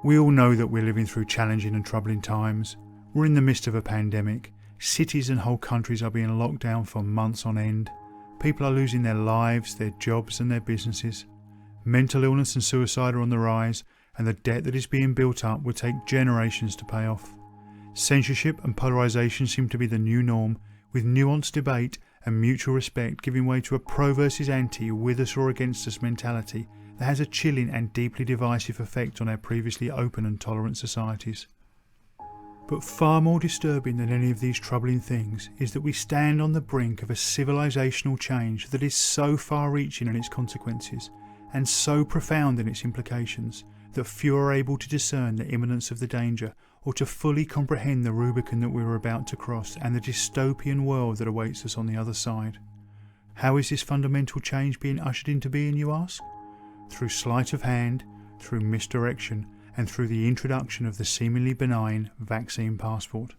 We all know that we're living through challenging and troubling times. We're in the midst of a pandemic. Cities and whole countries are being locked down for months on end. People are losing their lives, their jobs and their businesses. Mental illness and suicide are on the rise, and the debt that is being built up will take generations to pay off. Censorship and polarisation seem to be the new norm, with nuanced debate and mutual respect giving way to a pro versus anti, with us or against us mentality that has a chilling and deeply divisive effect on our previously open and tolerant societies. But far more disturbing than any of these troubling things is that we stand on the brink of a civilisational change that is so far-reaching in its consequences and so profound in its implications that few are able to discern the imminence of the danger or to fully comprehend the Rubicon that we are about to cross and the dystopian world that awaits us on the other side. How is this fundamental change being ushered into being, you ask? Through sleight of hand, through misdirection, and through the introduction of the seemingly benign vaccine passport.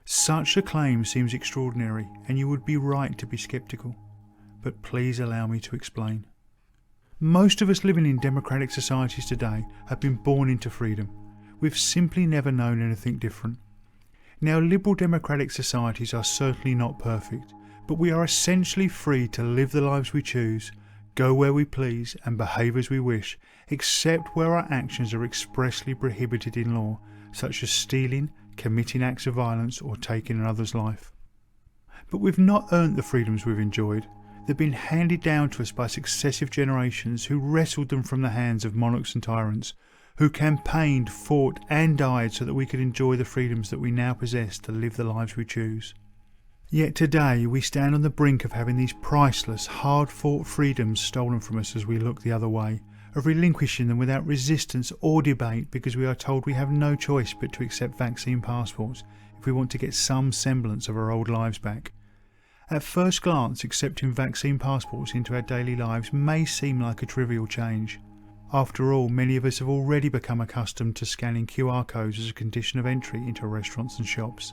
Such a claim seems extraordinary, and you would be right to be sceptical. But please allow me to explain. Most of us living in democratic societies today have been born into freedom. We've simply never known anything different. Now, liberal democratic societies are certainly not perfect, but we are essentially free to live the lives we choose, go where we please and behave as we wish, except where our actions are expressly prohibited in law, such as stealing, committing acts of violence or taking another's life. But we've not earned the freedoms we've enjoyed. They've been handed down to us by successive generations who wrestled them from the hands of monarchs and tyrants, who campaigned, fought and died so that we could enjoy the freedoms that we now possess to live the lives we choose. Yet today we stand on the brink of having these priceless, hard-fought freedoms stolen from us as we look the other way, of relinquishing them without resistance or debate because we are told we have no choice but to accept vaccine passports if we want to get some semblance of our old lives back. At first glance, accepting vaccine passports into our daily lives may seem like a trivial change. After all, many of us have already become accustomed to scanning QR codes as a condition of entry into restaurants and shops.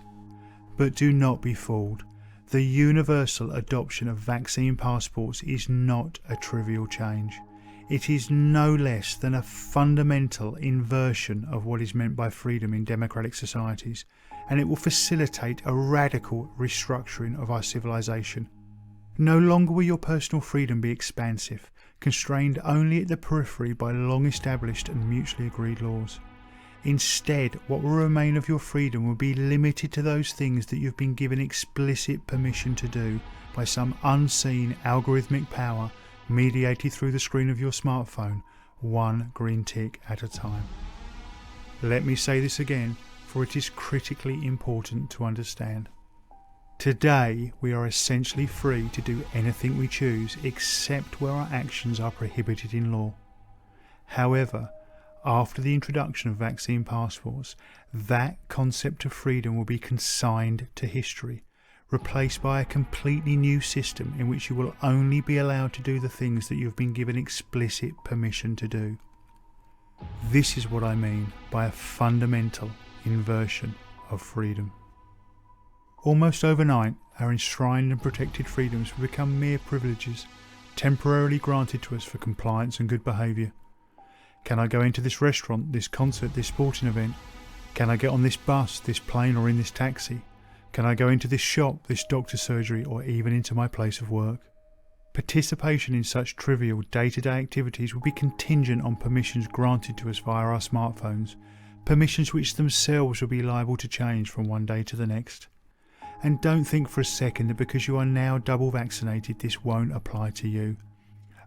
But do not be fooled. The universal adoption of vaccine passports is not a trivial change. It is no less than a fundamental inversion of what is meant by freedom in democratic societies, and it will facilitate a radical restructuring of our civilization. No longer will your personal freedom be expansive, constrained only at the periphery by long-established and mutually agreed laws. Instead, what will remain of your freedom will be limited to those things that you've been given explicit permission to do by some unseen algorithmic power mediated through the screen of your smartphone, one green tick at a time. Let me say this again, for it is critically important to understand. Today, we are essentially free to do anything we choose except where our actions are prohibited in law. However, after the introduction of vaccine passports, that concept of freedom will be consigned to history, replaced by a completely new system in which you will only be allowed to do the things that you have been given explicit permission to do. This is what I mean by a fundamental inversion of freedom. Almost overnight, our enshrined and protected freedoms will become mere privileges, temporarily granted to us for compliance and good behaviour. Can I go into this restaurant, this concert, this sporting event? Can I get on this bus, this plane or in this taxi? Can I go into this shop, this doctor's surgery or even into my place of work? Participation in such trivial day-to-day activities will be contingent on permissions granted to us via our smartphones, permissions which themselves will be liable to change from one day to the next. And don't think for a second that because you are now double vaccinated this won't apply to you.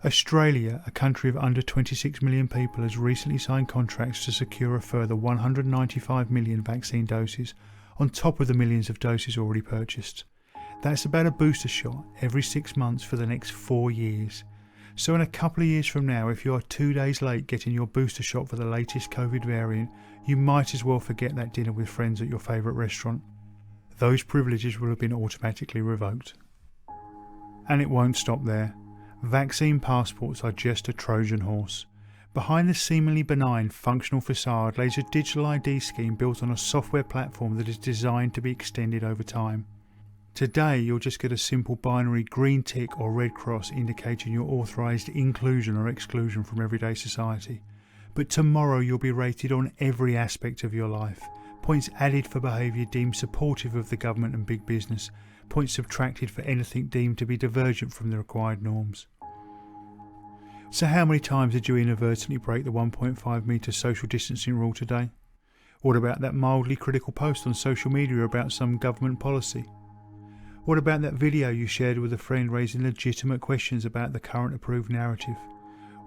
Australia, a country of under 26 million people, has recently signed contracts to secure a further 195 million vaccine doses on top of the millions of doses already purchased. That's about a booster shot every 6 months for the next 4 years. So in a couple of years from now, if you are 2 days late getting your booster shot for the latest COVID variant, you might as well forget that dinner with friends at your favourite restaurant. Those privileges will have been automatically revoked. And it won't stop there. Vaccine passports are just a Trojan horse. Behind the seemingly benign functional facade lays a digital ID scheme built on a software platform that is designed to be extended over time. Today you'll just get a simple binary green tick or red cross indicating your authorised inclusion or exclusion from everyday society. but tomorrow you'll be rated on every aspect of your life. Points added for behaviour deemed supportive of the government and big business. Points subtracted for anything deemed to be divergent from the required norms. So how many times did you inadvertently break the 1.5 metre social distancing rule today? What about that mildly critical post on social media about some government policy? What about that video you shared with a friend raising legitimate questions about the current approved narrative?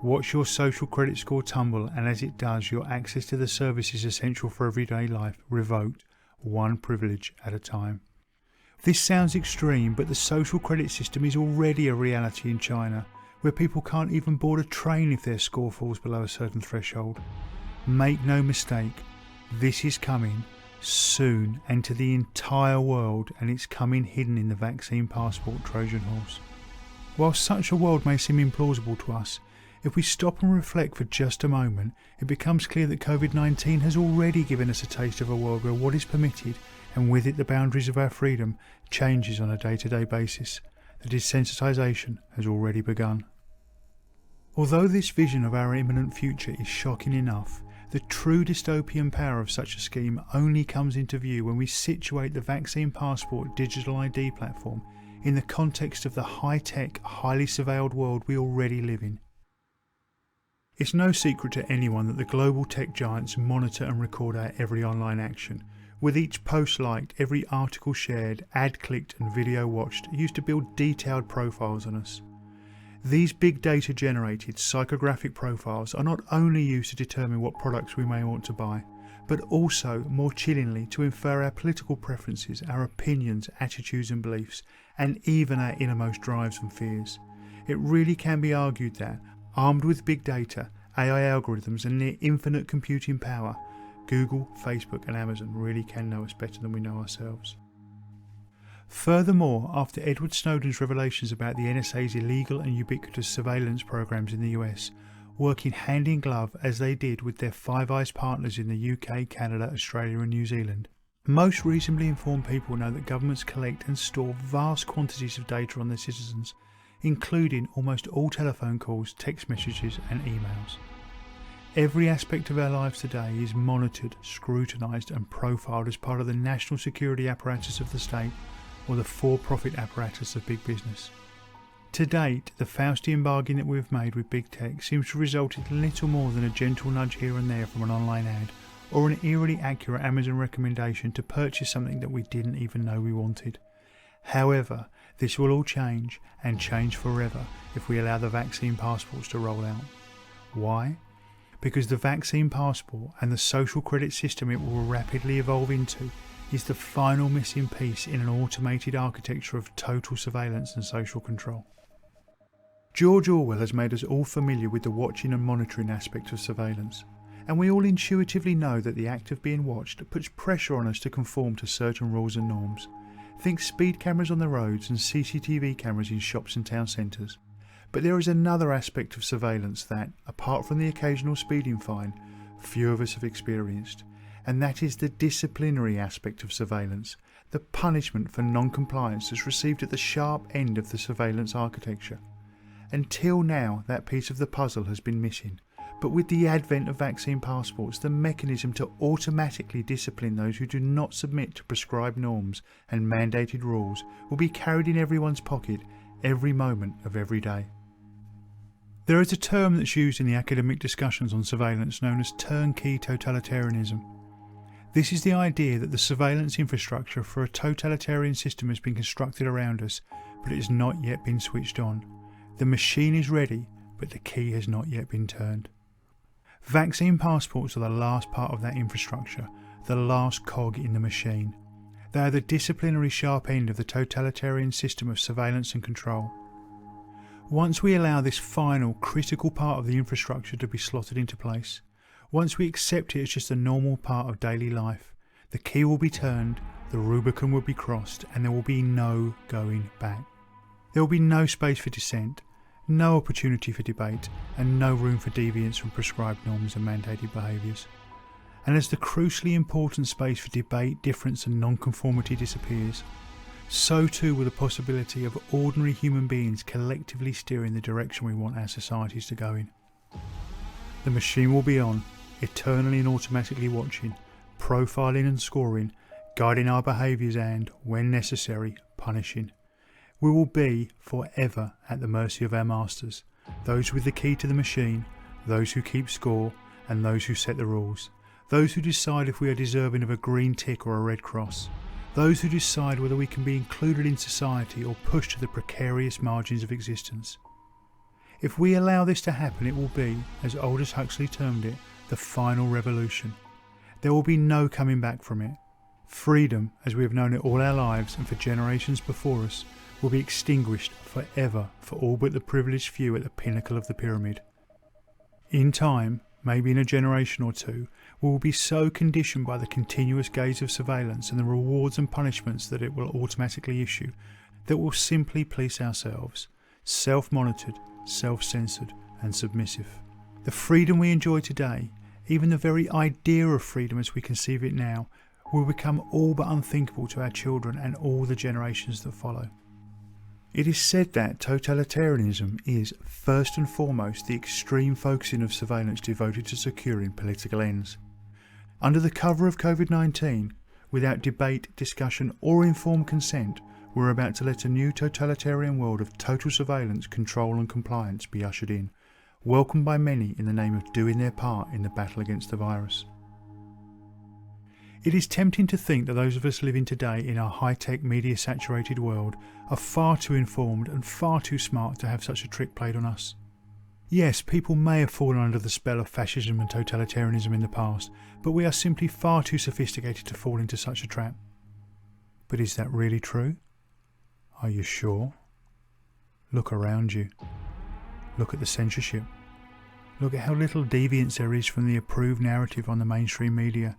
Watch your social credit score tumble, and as it does, your access to the services essential for everyday life revoked, one privilege at a time. This sounds extreme, but the social credit system is already a reality in China, where people can't even board a train if their score falls below a certain threshold. Make no mistake, this is coming soon and to the entire world, and it's coming hidden in the vaccine passport Trojan horse. While such a world may seem implausible to us, if we stop and reflect for just a moment, it becomes clear that COVID-19 has already given us a taste of a world where what is permitted, and with it the boundaries of our freedom, changes on a day-to-day basis. The desensitisation has already begun. Although this vision of our imminent future is shocking enough, the true dystopian power of such a scheme only comes into view when we situate the vaccine passport digital ID platform in the context of the high-tech, highly surveilled world we already live in. It's no secret to anyone that the global tech giants monitor and record our every online action, with each post liked, every article shared, ad clicked and video watched used to build detailed profiles on us. These big data generated psychographic profiles are not only used to determine what products we may want to buy, but also, more chillingly, to infer our political preferences, our opinions, attitudes and beliefs, and even our innermost drives and fears. It really can be argued that, armed with big data, AI algorithms and near infinite computing power, Google, Facebook and Amazon really can know us better than we know ourselves. Furthermore, after Edward Snowden's revelations about the NSA's illegal and ubiquitous surveillance programs in the US, working hand in glove as they did with their Five Eyes partners in the UK, Canada, Australia and New Zealand, most reasonably informed people know that governments collect and store vast quantities of data on their citizens, including almost all telephone calls, text messages and emails. Every aspect of our lives today is monitored, scrutinised and profiled as part of the national security apparatus of the state or the for-profit apparatus of big business. To date, the Faustian bargain that we've made with big tech seems to result in little more than a gentle nudge here and there from an online ad or an eerily accurate Amazon recommendation to purchase something that we didn't even know we wanted. However, this will all change, and change forever, if we allow the vaccine passports to roll out. Why? Because the vaccine passport and the social credit system it will rapidly evolve into is the final missing piece in an automated architecture of total surveillance and social control. George Orwell has made us all familiar with the watching and monitoring aspect of surveillance, and we all intuitively know that the act of being watched puts pressure on us to conform to certain rules and norms. Think speed cameras on the roads and CCTV cameras in shops and town centres. But there is another aspect of surveillance that, apart from the occasional speeding fine, few of us have experienced, and that is the disciplinary aspect of surveillance, the punishment for non-compliance that's received at the sharp end of the surveillance architecture. Until now, that piece of the puzzle has been missing, but with the advent of vaccine passports, the mechanism to automatically discipline those who do not submit to prescribed norms and mandated rules will be carried in everyone's pocket every moment of every day. There is a term that's used in the academic discussions on surveillance known as turnkey totalitarianism. This is the idea that the surveillance infrastructure for a totalitarian system has been constructed around us, but it has not yet been switched on. The machine is ready, but the key has not yet been turned. Vaccine passports are the last part of that infrastructure, the last cog in the machine. They are the disciplinary sharp end of the totalitarian system of surveillance and control. Once we allow this final, critical part of the infrastructure to be slotted into place, once we accept it as just a normal part of daily life, the key will be turned, the Rubicon will be crossed, and there will be no going back. There will be no space for dissent, no opportunity for debate, and no room for deviance from prescribed norms and mandated behaviours. And as the crucially important space for debate, difference and non-conformity disappears, so too will the possibility of ordinary human beings collectively steering the direction we want our societies to go in. The machine will be on, eternally and automatically watching, profiling and scoring, guiding our behaviours and, when necessary, punishing. We will be forever at the mercy of our masters, those with the key to the machine, those who keep score, and those who set the rules, those who decide if we are deserving of a green tick or a red cross, those who decide whether we can be included in society or pushed to the precarious margins of existence. If we allow this to happen, it will be, as Aldous Huxley termed it, the final revolution. There will be no coming back from it. Freedom, as we have known it all our lives and for generations before us, will be extinguished forever for all but the privileged few at the pinnacle of the pyramid. In time, maybe in a generation or two, we will be so conditioned by the continuous gaze of surveillance and the rewards and punishments that it will automatically issue that we'll simply police ourselves, self-monitored, self-censored and submissive. The freedom we enjoy today, even the very idea of freedom as we conceive it now, will become all but unthinkable to our children and all the generations that follow. It is said that totalitarianism is, first and foremost, the extreme focusing of surveillance devoted to securing political ends. Under the cover of COVID-19, without debate, discussion or informed consent, we're about to let a new totalitarian world of total surveillance, control and compliance be ushered in, welcomed by many in the name of doing their part in the battle against the virus. It is tempting to think that those of us living today in our high-tech, media-saturated world are far too informed and far too smart to have such a trick played on us. Yes, people may have fallen under the spell of fascism and totalitarianism in the past, but we are simply far too sophisticated to fall into such a trap. But is that really true? Are you sure? Look around you. Look at the censorship. Look at how little deviance there is from the approved narrative on the mainstream media.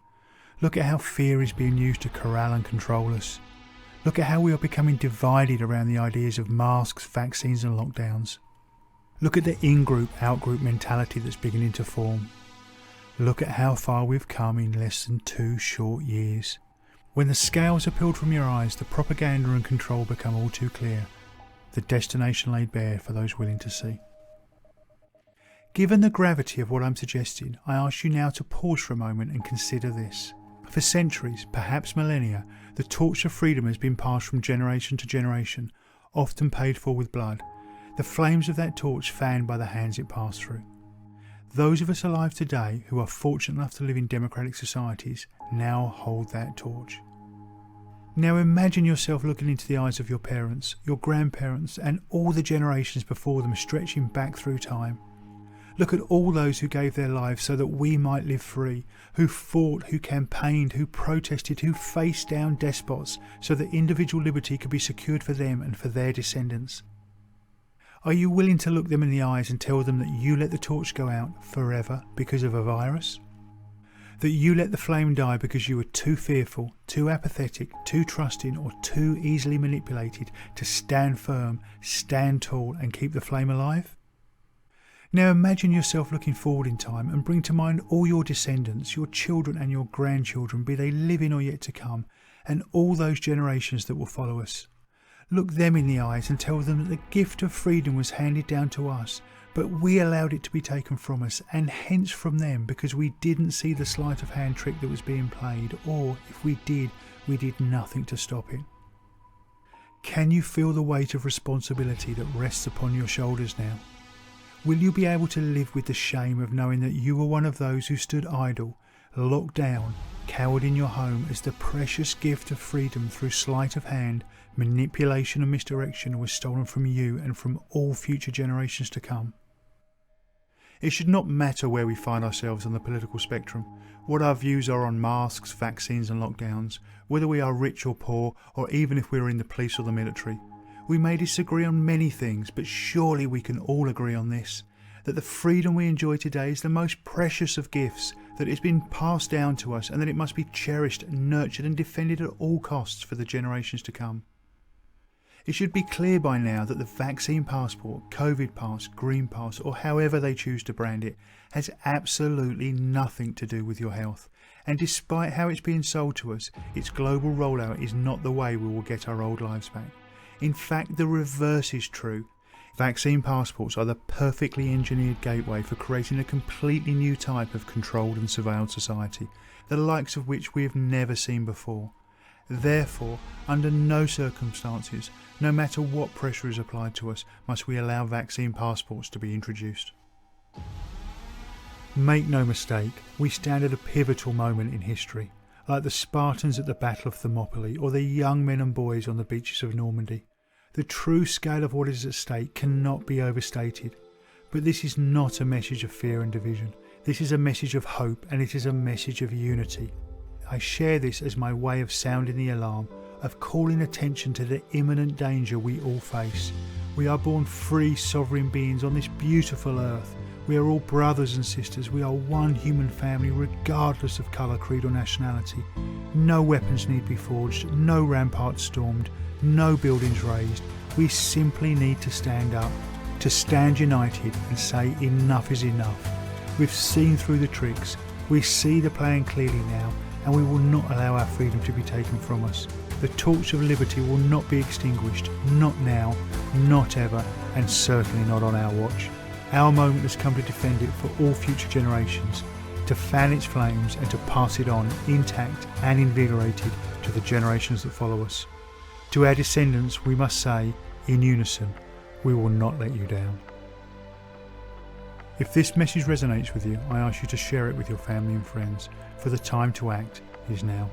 Look at how fear is being used to corral and control us. Look at how we are becoming divided around the ideas of masks, vaccines and lockdowns. Look at the in-group, out-group mentality that's beginning to form. Look at how far we've come in less than 2 short years. When the scales are peeled from your eyes, the propaganda and control become all too clear. The destination laid bare for those willing to see. Given the gravity of what I'm suggesting, I ask you now to pause for a moment and consider this. For centuries, perhaps millennia, the torch of freedom has been passed from generation to generation, often paid for with blood. The flames of that torch fanned by the hands it passed through. Those of us alive today who are fortunate enough to live in democratic societies now hold that torch. Now imagine yourself looking into the eyes of your parents, your grandparents and all the generations before them stretching back through time. Look at all those who gave their lives so that we might live free, who fought, who campaigned, who protested, who faced down despots so that individual liberty could be secured for them and for their descendants. Are you willing to look them in the eyes and tell them that you let the torch go out forever because of a virus? That you let the flame die because you were too fearful, too apathetic, too trusting or too easily manipulated to stand firm, stand tall and keep the flame alive? Now imagine yourself looking forward in time and bring to mind all your descendants, your children and your grandchildren, be they living or yet to come, and all those generations that will follow us. Look them in the eyes and tell them that the gift of freedom was handed down to us, but we allowed it to be taken from us and hence from them because we didn't see the sleight of hand trick that was being played, or if we did nothing to stop it. Can you feel the weight of responsibility that rests upon your shoulders now? Will you be able to live with the shame of knowing that you were one of those who stood idle, locked down, cowered in your home as the precious gift of freedom through sleight of hand, manipulation and misdirection was stolen from you and from all future generations to come? It should not matter where we find ourselves on the political spectrum, what our views are on masks, vaccines and lockdowns, whether we are rich or poor, or even if we are in the police or the military. We may disagree on many things, but surely we can all agree on this, that the freedom we enjoy today is the most precious of gifts, that it's been passed down to us and that it must be cherished, nurtured and defended at all costs for the generations to come. It should be clear by now that the vaccine passport, COVID pass, green pass or however they choose to brand it has absolutely nothing to do with your health, and despite how it's being sold to us, its global rollout is not the way we will get our old lives back. In fact, the reverse is true. Vaccine passports are the perfectly engineered gateway for creating a completely new type of controlled and surveilled society, the likes of which we have never seen before. Therefore, under no circumstances, no matter what pressure is applied to us, must we allow vaccine passports to be introduced. Make no mistake, we stand at a pivotal moment in history, like the Spartans at the Battle of Thermopylae or the young men and boys on the beaches of Normandy. The true scale of what is at stake cannot be overstated. But this is not a message of fear and division. This is a message of hope, and it is a message of unity. I share this as my way of sounding the alarm, of calling attention to the imminent danger we all face. We are born free, sovereign beings on this beautiful earth. We are all brothers and sisters. We are one human family, regardless of colour, creed or nationality. No weapons need be forged, no ramparts stormed, no buildings raised. We simply need to stand up, to stand united and say enough is enough. We've seen through the tricks, we see the plan clearly now, and we will not allow our freedom to be taken from us. The torch of liberty will not be extinguished, not now, not ever, and certainly not on our watch. Our moment has come to defend it for all future generations, to fan its flames and to pass it on intact and invigorated to the generations that follow us. To our descendants we must say, in unison, we will not let you down. If this message resonates with you, I ask you to share it with your family and friends, for the time to act is now.